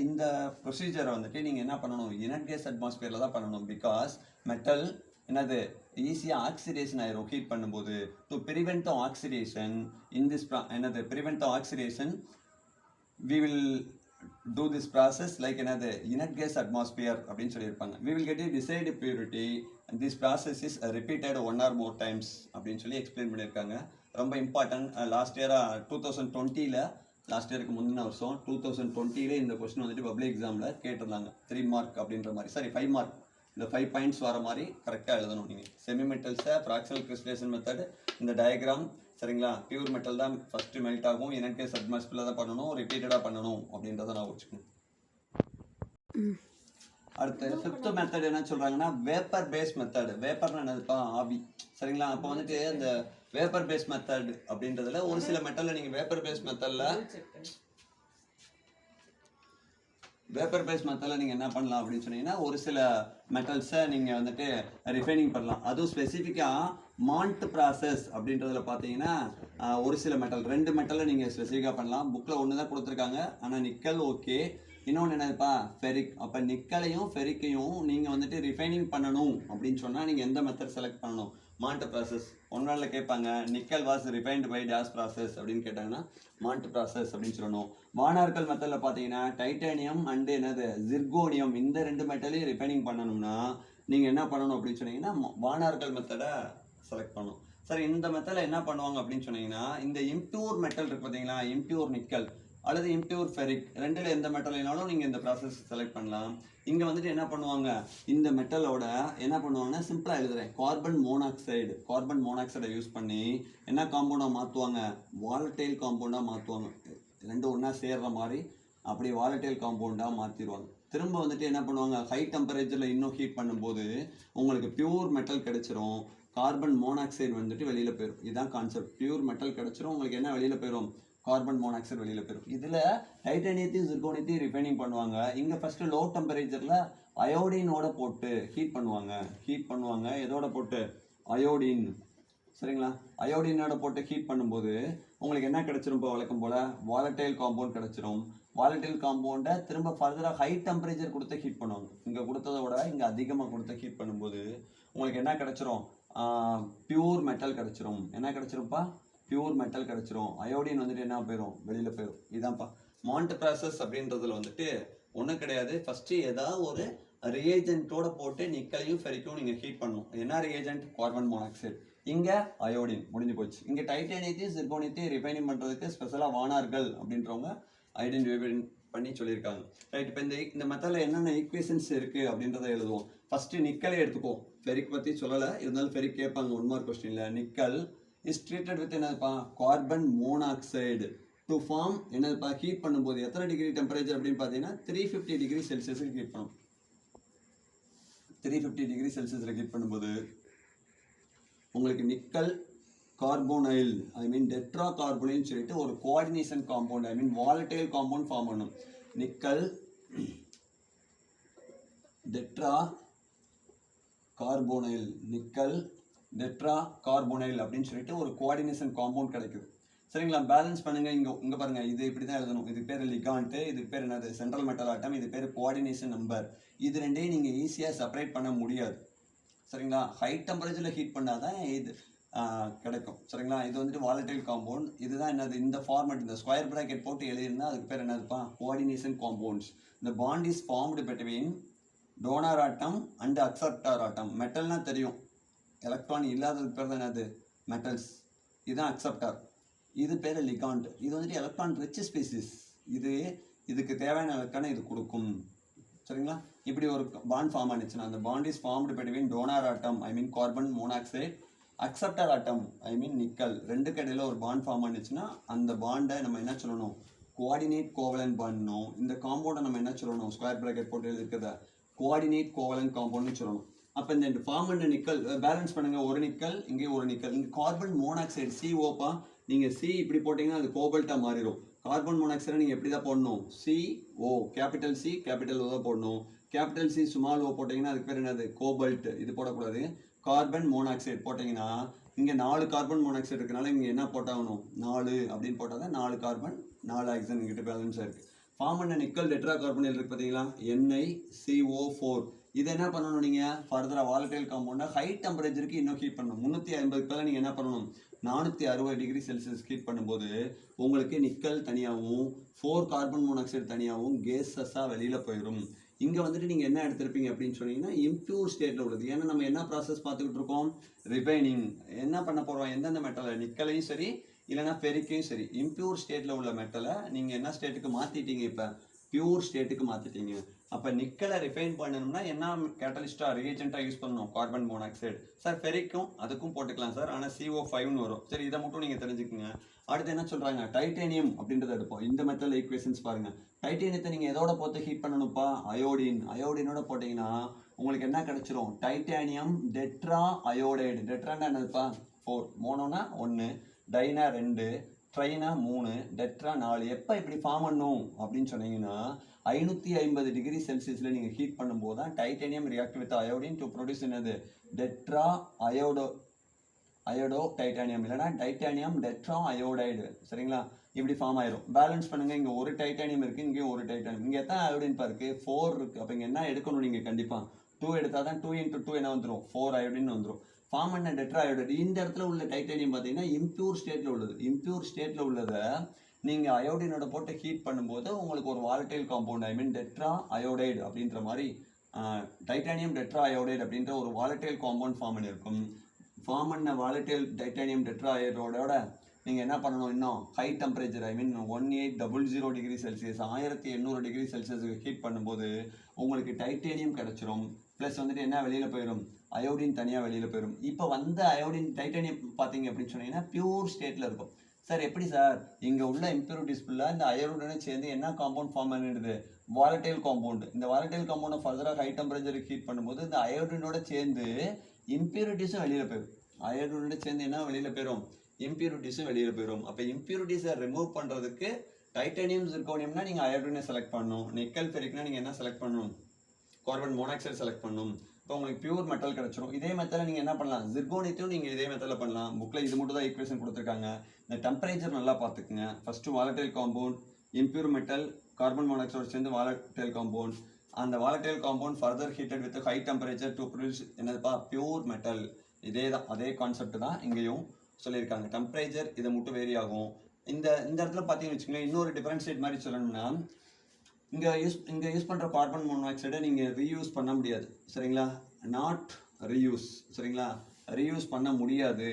இந்த ப்ரொசீஜரை வந்துட்டு நீங்கள் என்ன பண்ணணும், இனட் கேஸ் அட்மாஸ்பியரில் தான் பண்ணணும். பிகாஸ் மெட்டல் என்னது, ஈஸியாக ஆக்சிடேஷன் ஆயிரும் ஹீட் பண்ணும்போது. To prevent the oxidation in this என்னது, prevent the oxidation we will do this process like another inert gas atmosphere அப்படின்னு சொல்லியிருப்பாங்க. we will get a desired purity and this process is repeated 1 or more times அப்படின்னு சொல்லி எக்ஸ்பிளைன் பண்ணியிருக்காங்க. ரொம்ப இம்பார்ட்டன்ட். லாஸ்ட் இயர் 2020ல், லாஸ்ட் இயருக்கு முந்தின வருஷம் 2020ல் இந்த கொஸ்டின் வந்துட்டு பப்ளிக் எக்ஸாமில் கேட்டிருந்தாங்க. 3 மார்க் அப்படின்ற மாதிரி, சாரி 5 மார்க், இந்த 5 பாயிண்ட்ஸ் வர மாதிரி கரெக்டாக எழுதணும் நீங்கள். செமி மெட்டல்ஸை ஃப்ராக்ஷனல் கிறிஸ்டலேஷன் மெத்தட், இந்த டயக்ராம். சரிங்களா, பியூர் மெட்டல் தான் ஃபஸ்ட்டு மெல்ட் ஆகும், இனட் கேஸ் அட்மாஸ்பியரில் தான் பண்ணணும், ரிப்பீட்டடாக பண்ணணும் அப்படின்றத நான் வச்சுக்கணும். அடுத்து 5th மெத்தட் என்ன சொல்கிறாங்கன்னா, வேப்பர் பேஸ் மெத்தட். வேப்பர்னா என்னதுப்பா, ஆவி. சரிங்களா, அப்போ வந்துட்டு இந்த வேப்பர் பேஸ் மெத்தட் அப்படின்றதுல ஒரு சில மெட்டலில் நீங்கள் வேப்பர் பேஸ் மெத்தடில் நீங்கள் என்ன பண்ணலாம் அப்படின்னு சொன்னீங்கன்னா, ஒரு சில மெட்டல்ஸை நீங்கள் வந்துட்டு ரிஃபைனிங் பண்ணலாம். அதுவும் ஸ்பெசிஃபிக்காக மாண்ட் ப்ராசஸ் அப்படின்றதுல பார்த்தீங்கன்னா ஒரு சில மெட்டல், 2 மெட்டலை நீங்கள் ஸ்பெசிஃபிக்காக பண்ணலாம். புக்கில் ஒன்று தான் கொடுத்துருக்காங்க, ஆனால் நிக்கல் ஓகே. இன்னொன்று என்னதுப்பா, ஃபெரிக். அப்போ நிக்கலையும் ஃபெரிக்கையும் நீங்கள் வந்துட்டு ரிஃபைனிங் பண்ணணும் அப்படின்னு சொன்னால் நீங்கள் எந்த மெத்தட் செலக்ட் பண்ணணும், மாண்ட் ப்ராசஸ். ஒன்றால் கேட்பாங்க, nickel was refined by this process அப்படின்னு கேட்டாங்கன்னா மாண்ட் ப்ராசஸ் அப்படின்னு சொல்லணும். வானார்கல் மெத்தடில் பார்த்தீங்கன்னா டைட்டானியம் அண்டு என்னது, ஜிர்கோனியம், இந்த 2 மெட்டலையும் ரிஃபைனிங் பண்ணணும்னா நீங்கள் என்ன பண்ணணும் அப்படின்னு சொன்னீங்கன்னா வானார்கல் மெத்தடை செலக்ட் பண்ணணும். சரி, இந்த மெத்தடில் என்ன பண்ணுவாங்க அப்படின்னு சொன்னீங்கன்னா, இந்த இம்பியூர் மெட்டல் இருக்குது பார்த்தீங்களா, இம்பியூர் நிக்கல் அல்லது இம்பியூர் ஃபெரிக், 2ல் எந்த மெட்டல்னாலும் நீங்கள் இந்த ப்ராசஸ் செலக்ட் பண்ணலாம். இங்கே வந்துட்டு என்ன பண்ணுவாங்க, இந்த மெட்டலோட என்ன பண்ணுவாங்கன்னா, சிம்பிளாக எழுதுறேன், கார்பன் மோனாக்சைடை யூஸ் பண்ணி என்ன காம்பவுண்டாக மாற்றுவாங்க, வாலட்டைல் காம்பவுண்டாக மாற்றுவாங்க. 2 ஒன்றா சேர்ற மாதிரி அப்படி வாலட்டைல் காம்பவுண்டாக மாற்றிடுவாங்க. திரும்ப வந்துட்டு என்ன பண்ணுவாங்க, ஹை டெம்பரேச்சரில் இன்னும் ஹீட் பண்ணும்போது உங்களுக்கு பியூர் மெட்டல் கிடைச்சிரும். கார்பன் மோனாக்சைடு வந்துட்டு வெளியில் போயிடும். இதுதான் கான்செப்ட். பியூர் மெட்டல் கிடைச்சிரும். உங்களுக்கு என்ன வெளியில் போயிடும், கார்பன் மோனாக்சைடு வெளியில் போயிடும். இதில் டைட்டானியத்தையும் சிர்கோனியத்தையும் ரிஃபைனிங் பண்ணுவாங்க. இங்கே ஃபஸ்ட்டு லோ டெம்பரேச்சரில் அயோடினோட போட்டு ஹீட் பண்ணுவாங்க. எதோட போட்டு, அயோடின். சரிங்களா, அயோடினோட போட்டு ஹீட் பண்ணும்போது உங்களுக்கு என்ன கிடைச்சிரும், இப்போ வழக்கம் போல் வாலட்டைல் காம்பவுண்ட் கிடைச்சிரும். வாலட்டைல் காம்பவுண்டை திரும்ப ஃபர்தராக ஹை டெம்பரேச்சர் கொடுத்து ஹீட் பண்ணுவாங்க. இங்கே கொடுத்ததை விட இங்கே அதிகமாக கொடுத்து ஹீட் பண்ணும்போது உங்களுக்கு என்ன கிடைச்சிரும், பியூர் மெட்டல் கிடைச்சிரும். என்ன கிடைச்சிரும்ப்பா, பியூர் மெட்டல் கிடைச்சிரும். அயோடின் வந்துட்டு என்ன போயிடும், வெளியில் போயிடும். இதான்ப்பா மாண்ட் ப்ராசஸ் அப்படின்றதுல வந்துட்டு ஒன்றும் கிடையாது. ஃபஸ்ட்டு ஏதாவது ஒரு ரியேஜென்ட்டோட போட்டு நிக்கலையும் ஃபெரிக்கும் நீங்கள் ஹீட் பண்ணணும். என்ன ரியேஜென்ட், கார்பன் மோனாக்சைடு. இங்கே அயோடின், முடிஞ்சு போச்சு. இங்கே டைட்டானியத்தையும் சிர்கோனியத்தையும் ரிஃபைனிங் பண்ணுறதுக்கு ஸ்பெஷலாக வானார்கள் அப்படின்றவங்க ஐடென்டிஃபை பண்ணி சொல்லியிருக்காங்க. ரைட், இப்போ இந்த மெத்தடில் என்னென்ன ஈக்குவேஷன்ஸ் இருக்குது அப்படின்றத எழுதுவோம். ஃபஸ்ட்டு நிக்கலை எடுத்துக்குவோம். ஃபெரிக் பற்றி சொல்லலை, இருந்தாலும் ஃபெரிக் கேட்பாங்க 1 மார்க் கொஸ்டினில். நிக்கல் இஸ் ட்ரீட்டட் வித் என்னதுப்பா, கார்பன் மோனாக்சைடு டு ஃபார்ம் என்னதுப்பா, ஹீட் பண்ணும்போது எத்தனை டிகிரி டெம்பரேச்சர் அப்படின்னு பார்த்தீங்கன்னா 350 டிகிரி செல்சியஸுக்கு ஹீட் பண்ணும். 350 டிகிரி செல்சியஸில் ஹீட் பண்ணும்போது உங்களுக்கு நிக்கல் கார்போனைல் டெட்ரா கார்போனைல்னு சொல்லிட்டு ஒரு coordination compound volatile compound form பண்ணும். நிக்கல் டெட்ரா கார்போனைல், நிக்கல் டெட்ரா கார்போனைல் அப்படின்னு சொல்லிட்டு ஒரு கோஆர்டினேஷன் காம்பவுண்ட் கிடைக்குது. சரிங்களா, பேலன்ஸ் பண்ணுங்க. இங்க பாருங்க, இது இப்படி தான் எழுதணும். இது பேர் லிகாண்ட், இது பேர் என்னது, சென்ட்ரல் மெட்டல் ஆட்டம், இது பேர் கோஆர்டினேஷன் நம்பர். இது ரெண்டையும் நீங்கள் ஈஸியாக செப்பரேட் பண்ண முடியாது. சரிங்களா, ஹை டெம்பரேச்சரில் ஹீட் பண்ணாதான் இது கிடைக்கும். சரிங்களா, இது வந்துட்டு வாலட்டைல் காம்பவுண்ட். இதுதான் என்னது, இந்த ஃபார்மேட், இந்த ஸ்கொயர் ப்ராக்கெட் போட்டு எழுதிருந்தா அதுக்கு பேர் என்னதுப்பா, கோஆர்டினேஷன் காம்பவுண்ட்ஸ். இந்த bond is formed between donor atom and acceptor atom. மெட்டல்னா தெரியும், எலக்ட்ரான் இல்லாததுக்கு பேர் தான் என்னது, மெட்டல்ஸ். இதுதான் அக்செப்டார், இது பேர் லிகாண்ட். இது வந்துட்டு எலக்ட்ரான் ரிச் ஸ்பீசிஸ். இதுக்கு தேவையான எலக்ட்ரானை இது கொடுக்கும். சரிங்களா, இப்படி ஒரு பாண்ட் ஃபார்ம் ஆனிச்சுன்னா அந்த bond is formed between donor atom carbon monoxide, acceptor atom nickel, ரெண்டுக்கு இடையில ஒரு பாண்ட் ஃபார்ம் ஆனிச்சுன்னா அந்த பாண்டை நம்ம என்ன சொல்லணும், கோஆர்டினேட் கோவலன்ட் பாண்ட்னும். இந்த காம்பவுண்டை நம்ம என்ன சொல்லணும், ஸ்கொயர் பிராக்கெட் போட்டு இருக்கிறத கோஆர்டினேட் கோவலன்ட் காம்பவுண்ட்னு சொல்லணும். அப்போ இந்த ஃபார்ம் பண்ண நிக்கல் பேலன்ஸ் பண்ணுங்க, ஒரு நிக்கல் இங்கே ஒரு நிக்கல். இங்கே கார்பன் மோனாக்சைடு CO நீங்கள் சி இப்படி போட்டிங்கன்னா அது கோபல்ட்டாக மாறிடும். கார்பன் மோனாக்சைடை நீங்கள் எப்படி தான் போடணும், CO, capital C capital O தான் போடணும். கேபிட்டல் சி ஸ்மால் O போட்டிங்கன்னா அதுக்கு பேர் என்னது, கோபல்ட். இது போடக்கூடாது. கார்பன் மோனாக்சைடு போட்டிங்கன்னா இங்கே 4 கார்பன் மோனாக்சைடு இருக்கனால இங்கே என்ன போட்டாகணும், 4 அப்படின்னு போட்டால் தான் 4 கார்பன் 4 ஆக்சிஜன் கிட்ட பேலன்ஸாக இருக்குது. ஃபார்ம் பண்ண நிக்கல் டெட்ரா கார்பனைல் இருக்குது பார்த்தீங்களா, NiCO4. இதை என்ன பண்ணணும், நீங்கள் ஃபர்தராக வாலட்டைல் காம்பவுண்டை ஹை டெம்பரேச்சருக்கு இன்னும் ஹீட் பண்ணணும். 350 பேர் நீங்கள் என்ன பண்ணணும், 460 டிகிரி செல்சியஸ் ஹீட் பண்ணும்போது உங்களுக்கு நிக்கல் தனியாகவும் 4 கார்பன் மோனாக்சைடு தனியாகவும் கேஸஸாக வெளியில் போயிடும். இங்கே வந்துட்டு நீங்கள் என்ன எடுத்திருப்பீங்க அப்படின்னு சொன்னீங்கன்னா இம்ப்யூர் ஸ்டேட்டில் உள்ளது. ஏன்னா நம்ம என்ன ப்ராசஸ் பார்த்துக்கிட்டு இருக்கோம், ரிஃபைனிங். என்ன பண்ண போகிறோம், எந்தெந்த மெட்டலை, நிக்கலையும் சரி இல்லைனா ஃபெரிக்கையும் சரி, இம்ப்யூர் ஸ்டேட்டில் உள்ள மெட்டலை நீங்கள் என்ன ஸ்டேட்டுக்கு மாற்றிட்டீங்க, இப்போ பியூர் ஸ்டேட்டுக்கு மாற்றிட்டீங்க. அப்போ நிக்கலை ரிஃபைன் பண்ணணும்னா என்ன கேட்டலிஸ்டா ரியேஜென்ட்டாக யூஸ் பண்ணணும், கார்பன் மோனாக்சைடு. சார் ஃபெரிக்கும் அதுக்கும் போட்டுக்கலாம் சார், ஆனால் CO5ன்னு வரும். சரி, இதை மட்டும் நீங்கள் தெரிஞ்சுக்கோங்க. அடுத்து என்ன சொல்கிறாங்க, டைட்டேனியம் அப்படின்றத எடுப்போம். இந்த மெத்தடில் ஈக்குவேஷன்ஸ் பாருங்கள். டைட்டேனியத்தை நீங்கள் எதோட போட்டு ஹீட் பண்ணணும்ப்பா, அயோடினோட போட்டிங்கன்னா உங்களுக்கு என்ன கிடைச்சிரும், டைட்டானியம் டெட்ரா அயோடைடு. டெட்ரானா என்னதுப்பா, 4, மோனோனா 1, டைனா 2, ட்ரைனா 3, டெட்ரா 4. எப்போ இப்படி ஃபார்ம் பண்ணும் அப்படின்னு சொன்னீங்கன்னா 550 டிகிரி செல்சியஸில் நீங்கள் ஹீட் பண்ணும்போது தான் titanium react with iodine to produce என்னது, டெட்ரா அயோடோ டைட்டானியம், இல்லைனா டைட்டானியம் டெட்ரா அயோடைடு. சரிங்களா, இப்படி ஃபார்ம் ஆயிரும். பேலன்ஸ் பண்ணுங்கள், இங்கே ஒரு டைட்டானியம் இருக்குது, இங்கே ஒரு டைட்டானியம். இங்கே எத்தனை அயோடின் இருக்குது, 4 இருக்குது. அப்போ இங்கே என்ன எடுக்கணும் நீங்கள், கண்டிப்பாக 2 எடுத்தால் தான் 2 × 2 என்ன வந்துடும், 4 அயோடின் வந்துடும். ஃபார்ம் பண்ண டெட்ரா அயோடைடு. இந்த இடத்துல உள்ள டைட்டானியம் பார்த்தீங்கன்னா இம்ப்யூர் ஸ்டேட்டில் உள்ளது. இம்ப்யூர் ஸ்டேட்டில் உள்ளதை நீங்கள் அயோடினோட போட்டு ஹீட் பண்ணும்போது உங்களுக்கு ஒரு வாலட்டைல் காம்பவுண்ட் டெட்ரா அயோடைடு அப்படின்ற மாதிரி டைட்டானியம் டெட்ரா அயோடைடு அப்படின்ற ஒரு வாலட்டைல் காம்பவுண்ட் ஃபார்ம் பண்ணியிருக்கும். ஃபார்ம் பண்ண வாலட்டைல் டைட்டானியம் டெட்ரா அயோடைடோட நீங்கள் என்ன பண்ணணும், இன்னும் high temperature 1800 degree celsius 1800 degree செல்சியஸுக்கு ஹீட் பண்ணும்போது உங்களுக்கு டைட்டானியம் கிடச்சிரும். ப்ளஸ் வந்துட்டு என்ன வெளியில் போயிடும், அயோடின் தனியாக வெளியில் போயிடும். இப்போ வந்த அயோடின் டைட்டானியம் பார்த்தீங்க அப்படின்னு சொன்னீங்கன்னா பியூர் ஸ்டேட்டில் இருக்கும். சார் எப்படி சார், இங்கே உள்ள இம்ப்யூரிட்டிஸ் ஃபுல்லாக இந்த அயோடினை சேர்ந்து என்ன காம்பவுண்ட் ஃபார்ம் பண்ணிடுது, வாலட்டைல் காம்பவுண்ட். இந்த வாலட்டைல் காம்பவுண்டை ஃபர்தராக ஹை டெம்பரேச்சருக்கு ஹீட் பண்ணும்போது இந்த அயோடினோட சேர்ந்து இம்பியூரிட்டிஸும் வெளியில் போயிடும். அயோடினோட சேர்ந்து என்ன வெளியில் போயிடும்? இம்பியூரிட்டிஸும் வெளியில் போயிடும். அப்போ இம்பியூரிட்டிஸை ரிமூவ் பண்ணுறதுக்கு டைட்டானியம் ஜிர்கோனியம்னா நீங்கள் அயோடினை செலக்ட் பண்ணணும். நிக்கல் ஃபெரிக்னா நீங்கள் என்ன செலக்ட் பண்ணணும்? கார்பன் மோனாக்சைடு செலக்ட் பண்ணணும். இப்போ உங்களுக்கு பியூர் மெட்டல் கிடச்சிரும். இதே மெத்தடில் நீங்கள் என்ன பண்ணலாம்? ஜிர்கோனியத்தையும் நீங்கள் இதே மெத்தடில் பண்ணலாம். புக்கில் இது மட்டும் தான் ஈக்குவேஷன் கொடுத்துருக்காங்க. இந்த டெம்பரேச்சர் நல்லா பார்த்துக்குங்க. First volatile compound, impure metal, carbon monoxide சேர்ந்து வாலட்டைல் காம்பவுண்ட். அந்த volatile compound further heated with high temperature to produce என்னதுப்பா? Pure metal. இதே தான், அதே கான்செப்ட் தான் இங்கேயும் சொல்லியிருக்காங்க. டெம்பரேச்சர் இதை மட்டும் வேரி ஆகும். இந்த இடத்துல பார்த்தீங்கன்னு வச்சுக்கோங்களேன், இன்னொரு டிஃபரன்ஷியேட் மாதிரி சொல்லணும்னா, இங்கே யூஸ் பண்ணுற கார்பன் மோனாக்சைடை நீங்கள் ரீயூஸ் பண்ண முடியாது. சரிங்களா? Not reuse. சரிங்களா? ரீயூஸ் பண்ண முடியாது.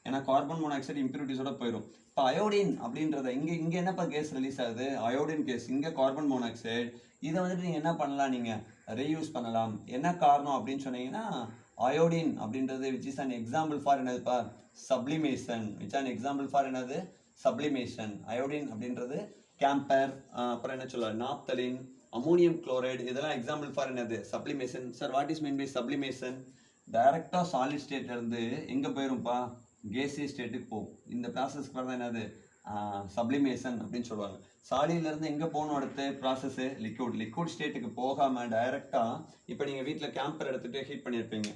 ஏன்னா கார்பன் மோனாக்சைடு இம்பியூரிட்டிஸோட போயிடும். இப்போ அயோடின் அப்படின்றத இங்கே என்னப்பா கேஸ் ரிலீஸ் ஆகுது? Iodine gas. இங்கே கார்பன் மோனாக்சைடு. இதை வந்துட்டு நீங்கள் என்ன பண்ணலாம்? நீங்கள் ரீயூஸ் பண்ணலாம். என்ன காரணம் அப்படின்னு சொன்னீங்கன்னா, அயோடின் அப்படின்றது which is an example for என்னதுப்பா? Sublimation. Which an example for என்னது? சப்ளிமேஷன். அயோடின் அப்படின்றது கேம்பர், அப்புறம் என்ன சொல்ல, நாப்தலின், அமோனியம் குளோரைடு, இதெல்லாம் எக்ஸாம்பிள் ஃபார் என்னது? Sublimation. Sir what is mean by sublimation? டைரக்டாக சாலிட் ஸ்டேட்லேருந்து எங்கே போயிரும்ப்பா? கேசி ஸ்டேட்டுக்கு போகும். இந்த ப்ராசஸ்க்கு பேர் தான் என்னது? சப்ளிமேஷன் அப்படின்னு சொல்லுவாங்க. சாலிட்லேருந்து எங்கே போகணும்? அடுத்து ப்ராசஸ்ஸு லிக்விட் ஸ்டேட்டுக்கு போகாமல் டைரெக்டாக, இப்போ நீங்கள் வீட்டில் கேம்பர் எடுத்துகிட்டு ஹீட் பண்ணியிருப்பீங்க.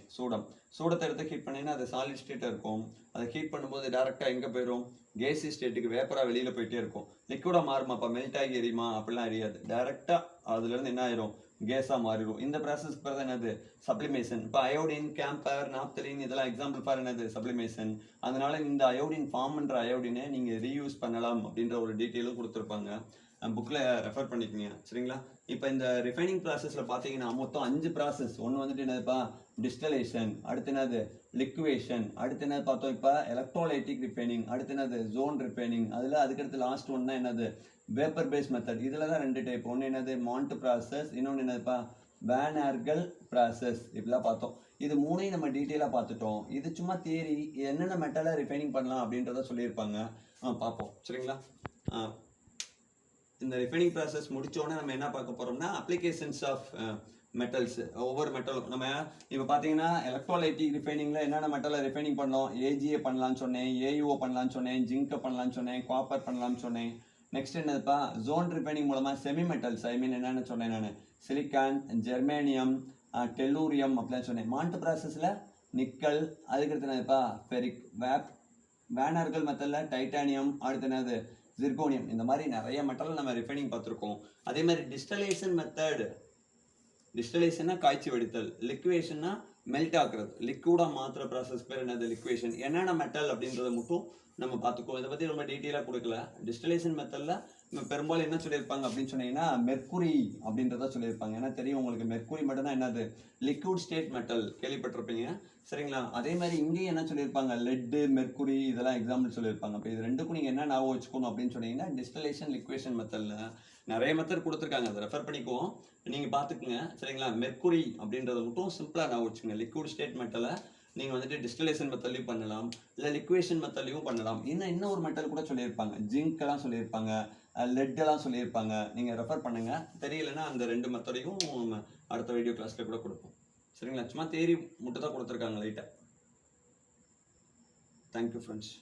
சூடத்தை எடுத்து ஹீட் பண்ணிங்கன்னா அது சாலிட் ஸ்டேட்டாக இருக்கும். அதை ஹீட் பண்ணும்போது டைரெக்டாக எங்கே போயிடும்? கேசி ஸ்டேட்டுக்கு வேப்பராக வெளியில் போயிட்டே இருக்கும். லிக்விடாக மாறுமாப்பா? மெல்ட் ஆகி எரியுமா? அப்படிலாம் எரியாது. டைரெக்டாக அதுலேருந்து என்ன ஆயிரும்? கேஸாக மாறிடும். இந்த ப்ராசஸ்க்கு பேர் தான் என்னது? சப்ளிமேஷன். இப்போ அயோடின், கேம்பர், நாப்தலின் இதெல்லாம் எக்ஸாம்பிள் ஃபார் என்னது? சப்ளிமேஷன். அதனால இந்த அயோடின் ஃபார்ம் பண்ணுற அயோடினை நீங்கள் ரீயூஸ் பண்ணலாம் அப்படின்ற ஒரு டீட்டெயிலும் கொடுத்துருப்பாங்க. புக்கில் ரெஃபர் பண்ணிக்கோங்க. சரிங்களா? இப்போ இந்த ரிஃபைனிங் ப்ராசஸில் பார்த்தீங்கன்னா மொத்தம் 5 ப்ராசஸ். ஒன்று வந்துட்டு என்னதுப்பா? டிஸ்டலேஷன். அடுத்து என்னது? லிக்வேஷன். அடுத்து என்னது பார்த்தோம்? இப்போ எலக்ட்ரோலைட்டிக் ரிஃபைனிங். அடுத்து என்னது? Zone refining. அதுக்கடுத்து லாஸ்ட் ஒன் தான் என்னது? Vapour phase method. இதில் தான் 2 டைப். ஒன்று என்னது? Mond process. இன்னொன்று என்னதுப்பா? Van Arkel process. இப்படிலாம் பார்த்தோம். இது மூணையும் நம்ம டீட்டெயிலாக பார்த்துட்டோம். இது சும்மா தியரி. என்னென்ன மெட்டலை ரிஃபைனிங் பண்ணலாம் அப்படின்றத சொல்லியிருப்பாங்க. பார்ப்போம். சரிங்களா? இந்த ரிஃபைனிங் ப்ராசஸ் முடித்தோடனே நம்ம என்ன பார்க்க போகிறோம்னா, அப்ளிகேஷன்ஸ் ஆஃப் மெட்டல்ஸ். ஒவ்வொரு மெட்டலும் நம்ம இப்போ பார்த்தீங்கன்னா எலக்ட்ரோலைட்டிக் ரிஃபைனிங்கில் என்னென்ன மெட்டலை ரிஃபைனிங் பண்ணோம்? ஏஜிஏ பண்ணலான்னு சொன்னேன், ஏயுஓ பண்ணலான்னு சொன்னேன், ஜிங்கை பண்ணலான்னு சொன்னேன், காப்பர் பண்ணலான்னு சொன்னேன். நெக்ஸ்ட் என்னதுப்பா? ஜோன் ரிஃபைனிங் மூலமாக செமி மெட்டல்ஸ், என்னென்னு சொன்னேன் நான்? சிலிக்கான், ஜெர்மேனியம், டெல்லூரியம் அப்படிலாம் சொன்னேன். மாண்ட் ப்ராசஸில் நிக்கல், அதுக்கடுத்து என்னதுப்பா? ஃபெரிக். வேனர்கள் மெத்தடில் டைட்டானியம், அடுத்து என்னது? ஜிர்கோனியம். இந்த மாதிரி நிறைய மெட்டல் நம்ம ரிஃபைனிங் பார்த்துருக்கோம். அதே மாதிரி டிஸ்டலேஷன் மெத்தட். டிஸ்டலேஷன்னா காய்ச்சி வடித்தல். லிக்வேஷன்னா மெல்ட் ஆக்குறது. லிக்விடாக மாத்திர ப்ராசஸ் பேர் என்னது? லிக்வேஷன். என்னென்ன மெட்டல் அப்படின்றத மட்டும் நம்ம பார்த்துக்கோ. இதை பற்றி ரொம்ப டீட்டெயிலாக கொடுக்கல. டிஸ்டலேஷன் மெத்தடில் நம்ம பெரும்பாலும் என்ன சொல்லியிருப்பாங்க அப்படின்னு சொன்னீங்கன்னா, மெர்க்குரி அப்படின்றத சொல்லியிருப்பாங்க. ஏன்னா தெரியும் உங்களுக்கு, மெர்க்குரி மட்டும்தான் என்னது? Liquid state metal. கேள்விப்பட்டிருப்பீங்க. சரிங்களா? அதே மாதிரி இங்கேயும் என்ன சொல்லியிருப்பாங்க? லெட்டு, மெர்க்குரி இதெல்லாம் எக்ஸாம்பிள் சொல்லியிருப்பாங்க. அப்போ இது ரெண்டுக்கும் நீங்கள் என்ன ஞாபகம் வச்சுக்கணும் அப்படின்னு சொன்னீங்கன்னா, டிஸ்டலேஷன், லிக்வேஷன் மெத்தடில் நிறைய மெத்தட் கொடுத்துருக்காங்க. அதை ரெஃபர் பண்ணிக்குவோம், நீங்கள் பார்த்துக்குங்க. சரிங்களா? மெர்க்குரி அப்படின்றத மட்டும் சிம்பிளாக ஞாபகம் வச்சுக்கோங்க. லிக்விட் ஸ்டேட் மெட்டலை நீங்கள் வந்துட்டு டிஸ்டலேஷன் மெத்தட்லையும் பண்ணலாம், இல்லை லிக்வேஷன் மெத்தட்லையும் பண்ணலாம். இன்னும் ஒரு மெட்டல் கூட சொல்லியிருப்பாங்க. ஜிங்க்கெல்லாம் சொல்லியிருப்பாங்க, லெட்டெல்லாம் சொல்லியிருப்பாங்க. நீங்கள் ரெஃபர் பண்ணுங்கள். தெரியலைன்னா அந்த 2 மெத்தடையும் நம்ம அடுத்த வீடியோ கிளாஸில் கூட கொடுப்போம். சரிங்களா? சும்மா தேரி மட்டும் தான் கொடுத்துருக்காங்க லைட்டாக. Thank you friends.